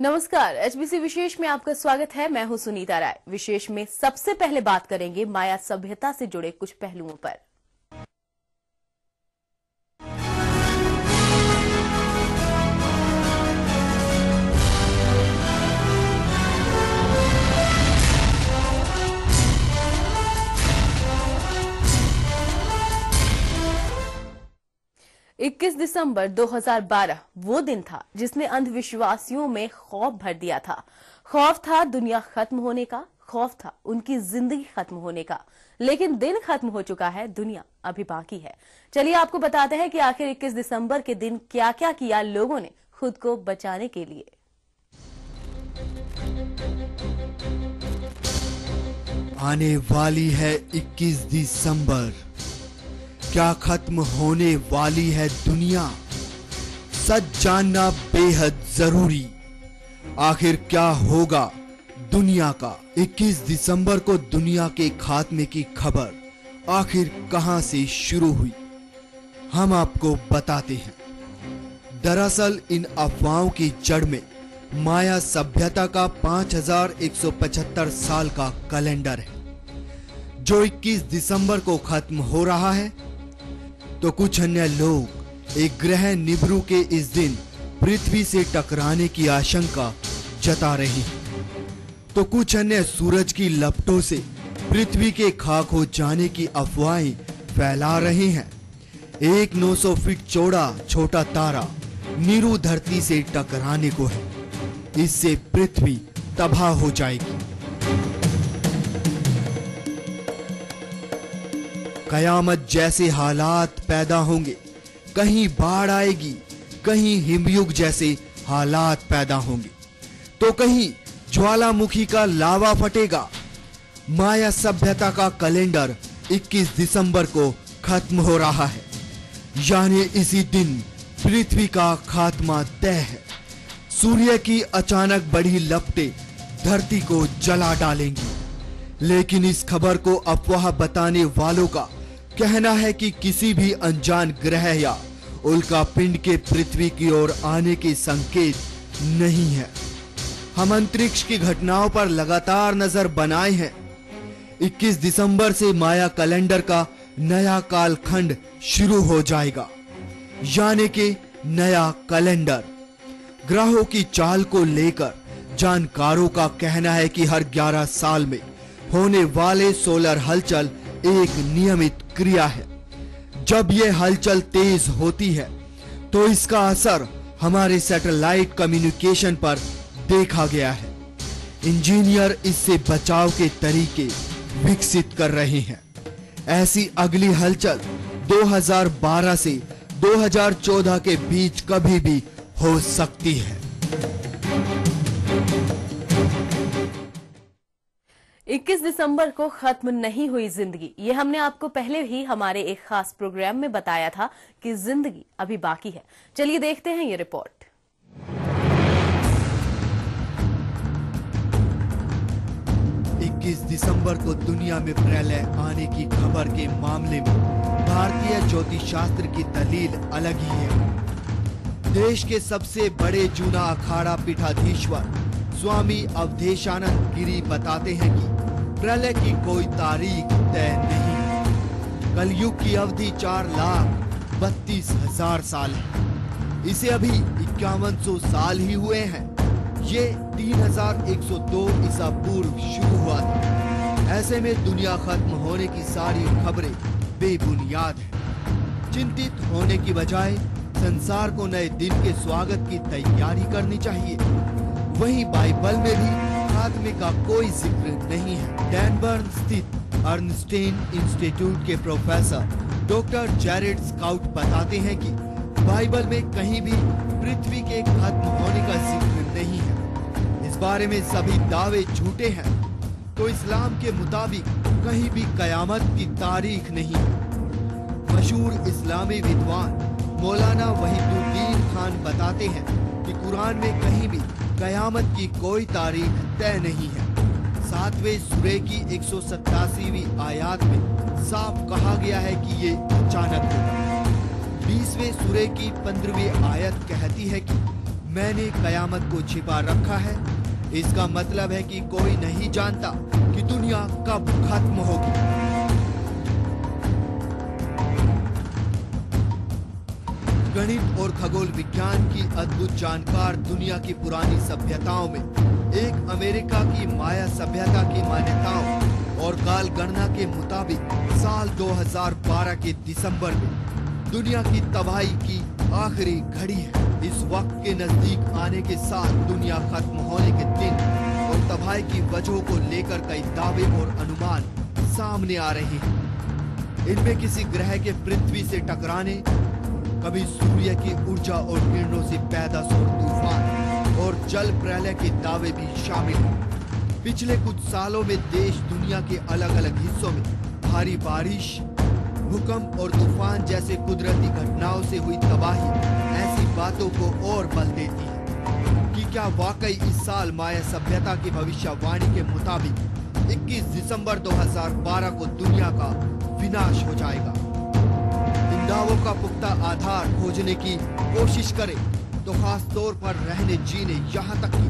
नमस्कार, एचबीसी विशेष में आपका स्वागत है। मैं हूं सुनीता राय। विशेष में सबसे पहले बात करेंगे माया सभ्यता से जुड़े कुछ पहलुओं पर। इक्कीस दिसंबर 2012 वो दिन था जिसने अंधविश्वासियों में खौफ भर दिया था। खौफ था दुनिया खत्म होने का, खौफ था उनकी जिंदगी खत्म होने का। लेकिन दिन खत्म हो चुका है, दुनिया अभी बाकी है। चलिए आपको बताते हैं कि आखिर 21 दिसंबर के दिन क्या क्या किया लोगों ने खुद को बचाने के लिए। आने वाली है 21 दिसंबर। क्या खत्म होने वाली है दुनिया? सच जानना बेहद जरूरी। आखिर क्या होगा दुनिया का? 21 दिसंबर को दुनिया के खात्मे की खबर आखिर कहां से शुरू हुई, हम आपको बताते हैं। दरअसल इन अफवाहों की जड़ में माया सभ्यता का 5175 साल का कैलेंडर है, जो 21 दिसंबर को खत्म हो रहा है। तो कुछ अन्य लोग एक ग्रह निब्रू के इस दिन पृथ्वी से टकराने की आशंका जता रही हैं, तो कुछ अन्य सूरज की लपटों से पृथ्वी के खाक हो जाने की अफवाहें फैला रहे हैं। एक 900 फीट चौड़ा छोटा तारा नीरू धरती से टकराने को है, इससे पृथ्वी तबाह हो जाएगी। कयामत जैसे हालात पैदा होंगे, कहीं बाढ़ आएगी, कहीं हिमयुग जैसे हालात पैदा होंगे, तो कहीं ज्वालामुखी का लावा फटेगा। माया सभ्यता का कैलेंडर 21 दिसंबर को खत्म हो रहा है, यानी इसी दिन पृथ्वी का खात्मा तय है। सूर्य की अचानक बढ़ी लपटें धरती को जला डालेंगी। लेकिन इस खबर को अफवाह बताने वालों का कहना है कि किसी भी अनजान ग्रह या उल्का पिंड के पृथ्वी की ओर आने के संकेत नहीं है। हम अंतरिक्ष की घटनाओं पर लगातार नजर बनाए हैं। 21 दिसंबर से माया कैलेंडर का नया कालखंड शुरू हो जाएगा, यानी कि नया कैलेंडर। ग्रहों की चाल को लेकर जानकारों का कहना है कि हर 11 साल में होने वाले सोलर हलचल एक नियमित क्रिया है। जब यह हलचल तेज होती है तो इसका असर हमारे सैटेलाइट कम्युनिकेशन पर देखा गया है। इंजीनियर इससे बचाव के तरीके विकसित कर रहे हैं। ऐसी अगली हलचल 2012 से 2014 के बीच कभी भी हो सकती है। 21 दिसंबर को खत्म नहीं हुई जिंदगी, ये हमने आपको पहले ही हमारे एक खास प्रोग्राम में बताया था कि जिंदगी अभी बाकी है। चलिए देखते हैं ये रिपोर्ट। दिसंबर को दुनिया में प्रलय आने की खबर के मामले में भारतीय ज्योतिष शास्त्र की दलील अलग ही है। देश के सबसे बड़े जूना अखाड़ा पीठाधीश्वर स्वामी अवधेशानंद गिरी बताते हैं कि प्रलय की कोई तारीख तय नहीं। कलयुग की अवधि 4,32,000 साल है। इसे अभी 5100 साल ही हुए हैं। ये 3102 ईसा पूर्व शुरू हुआ था। ऐसे में दुनिया खत्म होने की सारी खबरें बेबुनियाद हैं। चिंतित होने की बजाय संसार को नए दिन के स्वागत की तैयारी करनी चाहिए। वहीं बाइबल में भी खात्मे का कोई जिक्र नहीं है। डैनबर्न स्थित अर्नस्टीन इंस्टीट्यूट के प्रोफेसर डॉक्टर जैरेड स्काउट बताते हैं कि बाइबल में कहीं भी पृथ्वी के खत्म होने का जिक्र नहीं है। इस बारे में सभी दावे झूठे हैं। तो इस्लाम के मुताबिक कहीं भी कयामत की तारीख नहीं है। मशहूर इस्लामी विद्वान मौलाना वहीदुद्दीन खान बताते हैं कि कुरान में कहीं भी कयामत की कोई तारीख तय नहीं है। 7वें सूरे की 187वीं आयत में साफ कहा गया है कि ये अचानक होगा। 20वें सूरे की 15वीं आयत कहती है कि मैंने कयामत को छिपा रखा है, इसका मतलब है कि कोई नहीं जानता कि दुनिया कब खत्म होगी। गणित और खगोल विज्ञान की अद्भुत जानकार दुनिया की पुरानी सभ्यताओं में एक अमेरिका की माया सभ्यता की मान्यताओं और काल गणना के मुताबिक साल 2012 के दिसंबर में दुनिया की तबाही की आखिरी घड़ी है। इस वक्त के नजदीक आने के साथ दुनिया खत्म होने के दिन और तबाही की वजहों को लेकर कई दावे और अनुमान सामने आ रहे हैं। इनमें किसी ग्रह के पृथ्वी से टकराने, कभी सूर्य की ऊर्जा और किरणों से पैदा सौर तूफान और जल प्रलय के दावे भी शामिल हैं। पिछले कुछ सालों में देश दुनिया के अलग अलग हिस्सों में भारी बारिश, भूकंप और तूफान जैसे कुदरती घटनाओं से हुई तबाही ऐसी बातों को और बल देती है कि क्या वाकई इस साल माया सभ्यता की भविष्यवाणी के मुताबिक 21 दिसंबर 2012 को दुनिया का विनाश हो जाएगा। इन दावों का पुख्ता आधार खोजने की कोशिश करें तो खास तौर पर रहने जीने यहाँ तक कि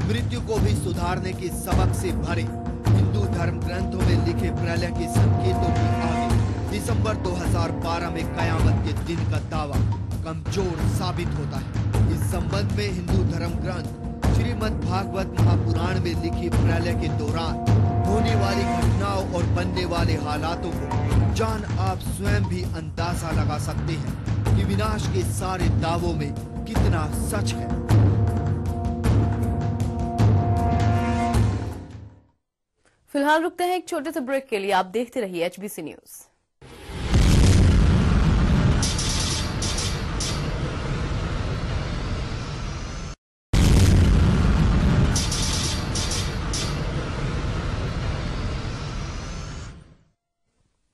मृत्यु को भी सुधारने के सबक से भरे हिंदू धर्म ग्रंथों में लिखे प्रलय के संकेतों के आगे दिसंबर 2012 में कयामत के दिन का दावा कमजोर साबित होता है। इस संबंध में हिंदू धर्म ग्रंथ श्रीमद् भागवत महापुराण में लिखी प्रलय के दौरान होने वाली घटनाओं और बनने वाले हालातों को जान आप स्वयं भी अंदाजा लगा सकते हैं कि विनाश के सारे दावों में कितना सच है। फिलहाल रुकते हैं एक छोटे से ब्रेक के लिए। आप देखते रहिए एचबीसी न्यूज।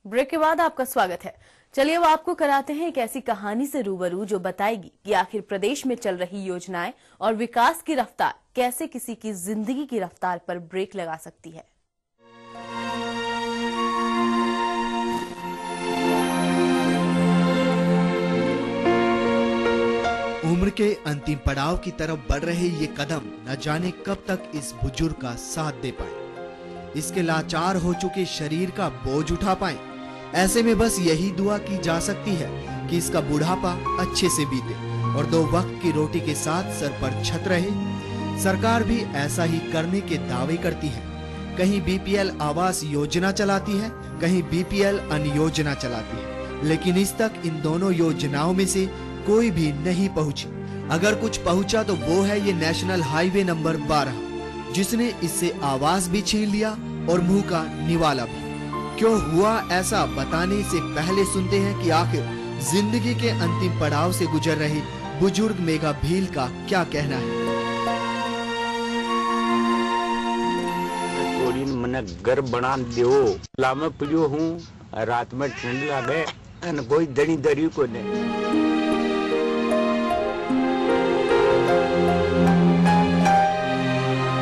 ब्रेक के बाद आपका स्वागत है। चलिए अब आपको कराते हैं एक ऐसी कहानी से रूबरू जो बताएगी कि आखिर प्रदेश में चल रही योजनाएं और विकास की रफ्तार कैसे किसी की जिंदगी की रफ्तार पर ब्रेक लगा सकती है। उम्र के अंतिम पड़ाव की तरफ बढ़ रहे ये कदम न जाने कब तक इस बुजुर्ग का साथ दे पाए, इसके लाचार हो चुके शरीर का बोझ उठा पाए। ऐसे में बस यही दुआ की जा सकती है कि इसका बुढ़ापा अच्छे से बीते और 2 वक्त की रोटी के साथ सर पर छत रहे। सरकार भी ऐसा ही करने के दावे करती है। कहीं बीपीएल आवास योजना चलाती है, कहीं बीपीएल अन्य योजना चलाती है, लेकिन इस तक इन दोनों योजनाओं में से कोई भी नहीं पहुंची। अगर कुछ पहुंचा तो वो है ये नेशनल हाईवे नंबर 12, जिसने इससे आवास भी छीन लिया और मुंह का निवाला भी। क्यों हुआ ऐसा, बताने से पहले सुनते हैं कि आखिर जिंदगी के अंतिम पड़ाव से गुजर रहे बुजुर्ग मेघा भील का क्या कहना है। थोड़ी मने घर बना दो, लामे पियो हूँ, रात में ठंड लगे न कोई दड़ी दरी को नहीं।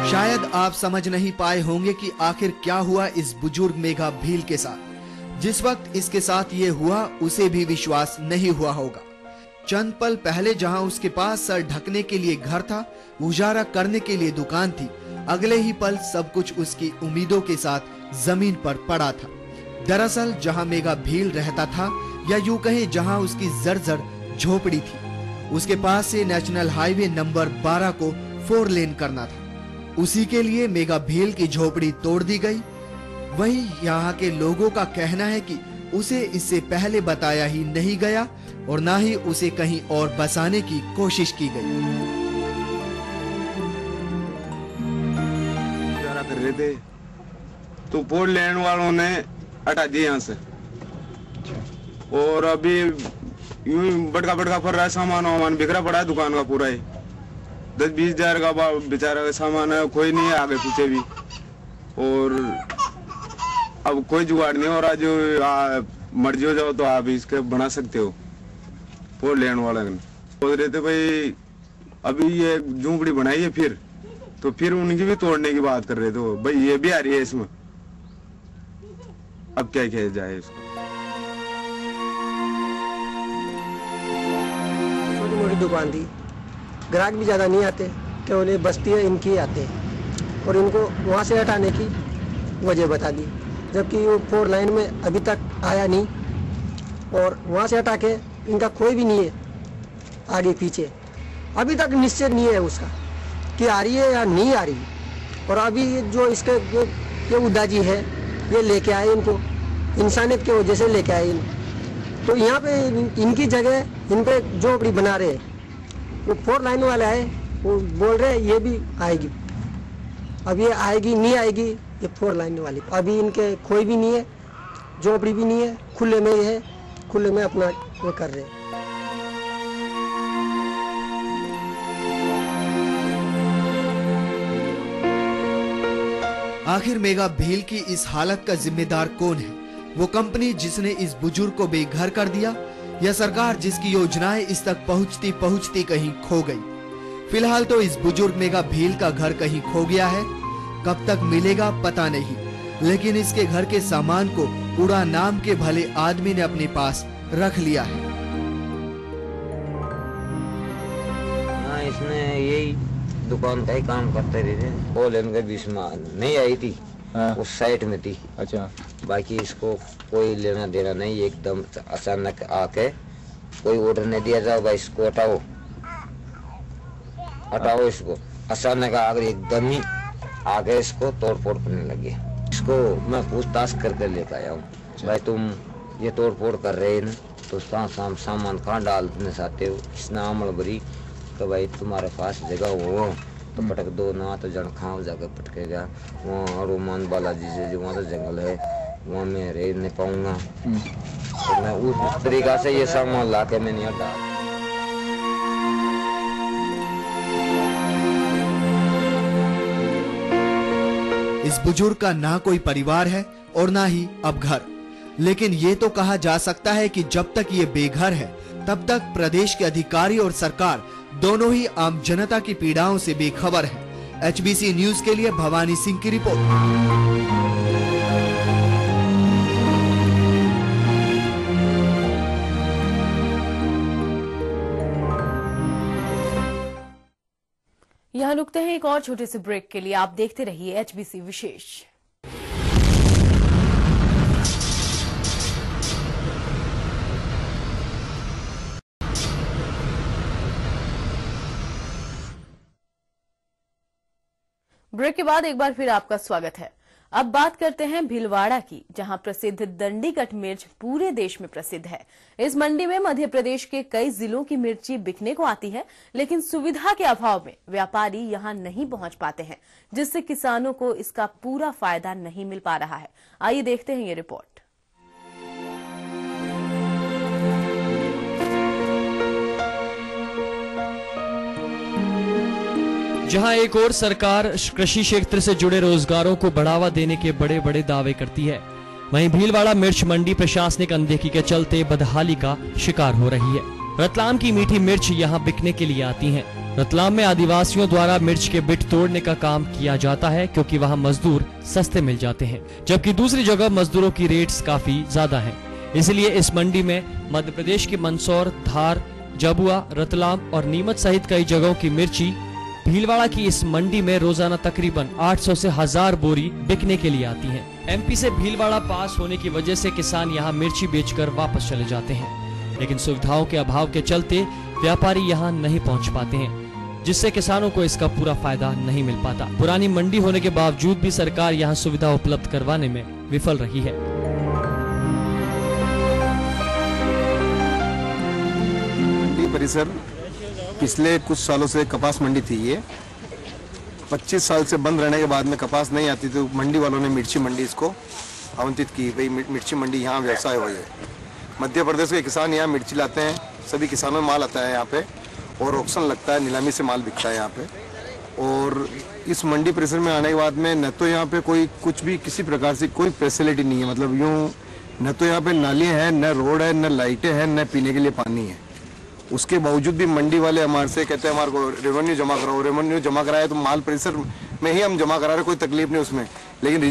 शायद आप समझ नहीं पाए होंगे कि आखिर क्या हुआ इस बुजुर्ग मेघा भील के साथ। जिस वक्त इसके साथ ये हुआ उसे भी विश्वास नहीं हुआ होगा। चंद पल पहले जहां उसके पास सर ढकने के लिए घर था, गुजारा करने के लिए दुकान थी, अगले ही पल सब कुछ उसकी उम्मीदों के साथ जमीन पर पड़ा था। दरअसल जहां मेघा भील रहता था, या यूं कहें जहां उसकी जर्जर झोपड़ी थी, उसके पास से नेशनल हाईवे नंबर 12 को 4 लेन करना था। उसी के लिए मेघा भील की झोपड़ी तोड़ दी गई। वहीं यहाँ के लोगों का कहना है कि उसे इससे पहले बताया ही नहीं गया और ना ही उसे कहीं और बसाने की कोशिश की गई। कर रहे थे तो 4 लेन वालों ने हटा दिया यहाँ से, और अभी यूं बड़का बड़का फर रहा है, सामान वामान बिखरा पड़ा है दुकान का पूरा ही। 10-20 हजार का बेचारा सामान है, कोई नहीं है आगे पीछे भी, और अब कोई जुगाड़ नहीं हो रहा। जो मर्जी हो जाओ तो आप इसके बना सकते हो। 4 लेन वाला बोल रहे थे भाई अभी ये झूंपड़ी बनाई है, फिर उनकी भी तोड़ने की बात कर रहे थे भाई, ये भी आ रही है इसमें। अब क्या किया जाए इसको। छोटी मोटी दुकान थी, ग्राहक भी ज़्यादा नहीं आते, केवल ये बस्ती है इनकी आते हैं। और इनको वहाँ से हटाने की वजह बता दी, जबकि वो 4 लाइन में अभी तक आया नहीं। और वहाँ से हटा के इनका कोई भी नहीं है आगे पीछे, अभी तक निश्चय नहीं है उसका कि आ रही है या नहीं आ रही। और अभी जो इसके ये उदाजी है ये लेके आए इनको, इंसानियत की वजह से लेके आए इन। तो यहाँ पे इनकी जगह इन पे झोपड़ी बना रहे हैं। वो 4 लाइन वाला है, वो बोल रहे हैं ये भी आएगी। अब ये आएगी नहीं आएगी, ये 4 लाइन वाली अभी इनके कोई भी नहीं है, झोपड़ी भी नहीं है, खुले में ही है, खुले में अपना वो कर रहे हैं। आखिर मेगा भील की इस हालत का जिम्मेदार कौन है? वो कंपनी जिसने इस बुजुर्ग को बेघर कर दिया, या सरकार जिसकी योजनाएं इस तक पहुंचती पहुंचती कहीं खो गई? फिलहाल तो इस बुजुर्ग मेगा भील का घर कहीं खो गया है, कब तक मिलेगा पता नहीं, लेकिन इसके घर के सामान को उड़ा नाम के भले आदमी ने अपने पास रख लिया है। इसने यही दुकान का ही काम करते रहे, बोल इनके बीच में नहीं आई थी, उस साइड में थी। अच्छा, बाकी इसको कोई लेना देना नहीं, एकदम अचानक आके कोई ऑर्डर नहीं दिया, जाओ भाई इसको हटाओ हटाओ इसको, अचानक आकर एकदम ही आगे इसको तोड़ फोड़ करने लगे। इसको मैं पूछताछ करके लेकर आया हूँ, भाई तुम ये तोड़ फोड़ कर रहे हैं तो सामान कहाँ डालने चाहते हो? इसने अमल भरी तो भाई तुम्हारे पास जगह हो तो पटक दो ना, तो जन खाओ जाकर पटकेगा। वहाँ रोमान बालाजी से वहाँ तो जंगल है, वहाँ मैं रह नहीं पाऊंगा। तो मैं उस तरीका से ये सामान ला के मैंने यहाँ डाल। इस बुजुर्ग का ना कोई परिवार है और ना ही अब घर, लेकिन ये तो कहा जा सकता है कि जब तक ये बेघर है तब तक प्रदेश के अधिकारी और सरकार दोनों ही आम जनता की पीड़ाओं से बेखबर है। HBC न्यूज के लिए भवानी सिंह की रिपोर्ट। यहाँ रुकते हैं एक और छोटे से ब्रेक के लिए। आप देखते रहिए HBC विशेष। ब्रेक के बाद एक बार फिर आपका स्वागत है। अब बात करते हैं भीलवाड़ा की, जहां प्रसिद्ध दंडीकट मिर्च पूरे देश में प्रसिद्ध है। इस मंडी में मध्य प्रदेश के कई जिलों की मिर्ची बिकने को आती है, लेकिन सुविधा के अभाव में व्यापारी यहां नहीं पहुंच पाते हैं, जिससे किसानों को इसका पूरा फायदा नहीं मिल पा रहा है। आइए देखते हैं ये रिपोर्ट। जहां एक और सरकार कृषि क्षेत्र से जुड़े रोजगारों को बढ़ावा देने के बड़े बड़े दावे करती है, वहीं भीलवाड़ा मिर्च मंडी प्रशासनिक अनदेखी के चलते बदहाली का शिकार हो रही है। रतलाम की मीठी मिर्च यहां बिकने के लिए आती है। रतलाम में आदिवासियों द्वारा मिर्च के बिट तोड़ने का काम किया जाता है, क्योंकि वहां मजदूर सस्ते मिल जाते हैं, जबकि दूसरी जगह मजदूरों की रेट्स काफी ज्यादा है। इसलिए इस मंडी में मध्य प्रदेश के मंदसौर, धार, जबुआ, रतलाम और नीमच सहित कई जगहों की मिर्ची भीलवाड़ा की इस मंडी में रोजाना तकरीबन 800 से 1000 बोरी बिकने के लिए आती हैं। MP से भीलवाड़ा पास होने की वजह से किसान यहां मिर्ची बेचकर वापस चले जाते हैं, लेकिन सुविधाओं के अभाव के चलते व्यापारी यहां नहीं पहुंच पाते हैं, जिससे किसानों को इसका पूरा फायदा नहीं मिल पाता। पुरानी मंडी होने के बावजूद भी सरकार यहां सुविधा उपलब्ध करवाने में विफल रही है। मंडी परिसर पिछले कुछ सालों से कपास मंडी थी। ये 25 साल से बंद रहने के बाद में कपास नहीं आती, तो मंडी वालों ने मिर्ची मंडी इसको आवंटित की, भाई मिर्ची मंडी यहाँ व्यवसाय हो जाए। मध्य प्रदेश के किसान यहाँ मिर्ची लाते हैं, सभी किसानों में माल आता है यहाँ पे, और ऑक्शन लगता है, नीलामी से माल बिकता है यहाँ पे। और इस मंडी परिसर में आने के बाद में न तो यहाँ पे कोई कुछ भी किसी प्रकार से कोई फैसिलिटी नहीं है, मतलब यूँ न तो यहाँ पे नालियाँ हैं, न रोड है, न लाइटें हैं, न पीने के लिए पानी है। उसके बावजूद भी मंडी वाले हमारे से कहते हैं हमारे को रेवेन्यू जमा कराओ। रेवेन्यू जमा कराया तो माल परिसर में ही हम जमा करा रहे, कोई तकलीफ नहीं उसमें, लेकिन